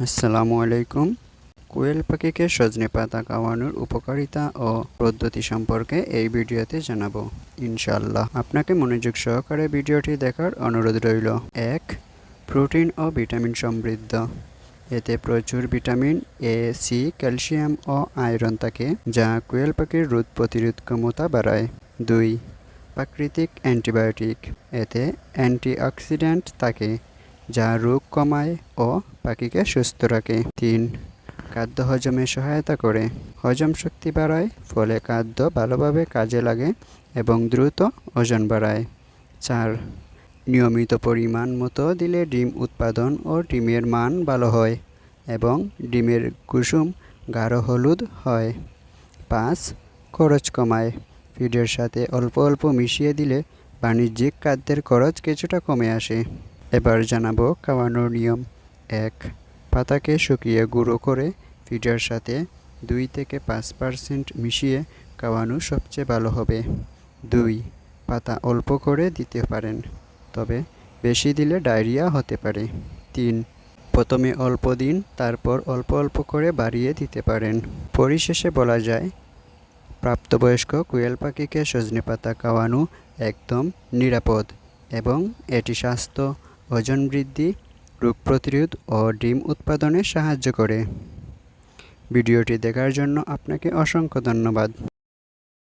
আসসালামু আলাইকুম। কোয়েল পাখিকে সজনে পাতা খাওয়ানোর উপকারিতা ও পদ্ধতি সম্পর্কে এই ভিডিওতে জানাবো ইনশাআল্লাহ। আপনাকে মনোযোগ সহকারে ভিডিওটি দেখার অনুরোধ রইল। 1. প্রোটিন ও ভিটামিন সমৃদ্ধ। এতে প্রচুর ভিটামিন এ, সি, ক্যালসিয়াম ও আয়রন থাকে, যা কোয়েল পাখির রোগ প্রতিরোধ ক্ষমতা বাড়ায়। 2. প্রাকৃতিক অ্যান্টিবায়োটিক। এতে অ্যান্টিঅক্সিডেন্ট থাকে, যা রোগ কমায় ও পাখিকে সুস্থ রাখে। 3. খাদ্য হজমে সহায়তা করে। হজম শক্তি বাড়ায়, ফলে খাদ্য ভালোভাবে কাজে লাগে এবং দ্রুত ওজন বাড়ায়। 4. নিয়মিত পরিমাণ মতো দিলে ডিম উৎপাদন ও ডিমের মান ভালো হয় এবং ডিমের কুসুম গাঢ় হলুদ হয়। 5. খরচ কমায়। ফিডের সাথে অল্প অল্প মিশিয়ে দিলে বাণিজ্যিক খাদ্যের খরচ কিছুটা কমে আসে। এবার জানাবো খাওয়ানোর নিয়ম। 1. পাতাকে শুকিয়ে গুঁড়ো করে ফিডের সাথে 2 থেকে 5% মিশিয়ে খাওয়ানো সবচেয়ে ভালো হবে। 2. পাতা অল্প করে দিতে পারেন, তবে বেশি দিলে ডায়রিয়া হতে পারে। 3. প্রথমে অল্প দিন, তারপর অল্প অল্প করে বাড়িয়ে দিতে পারেন। পরিশেষে বলা যায়, প্রাপ্তবয়স্ক কোয়েল পাখিকে সজনে পাতা খাওয়ানো একদম নিরাপদ এবং এটি স্বাস্থ্য, ওজন বৃদ্ধি, রোগ প্রতিরোধ ও ডিম উৎপাদনে সাহায্য করে। ভিডিওটি দেখার জন্য আপনাকে অসংখ্য ধন্যবাদ।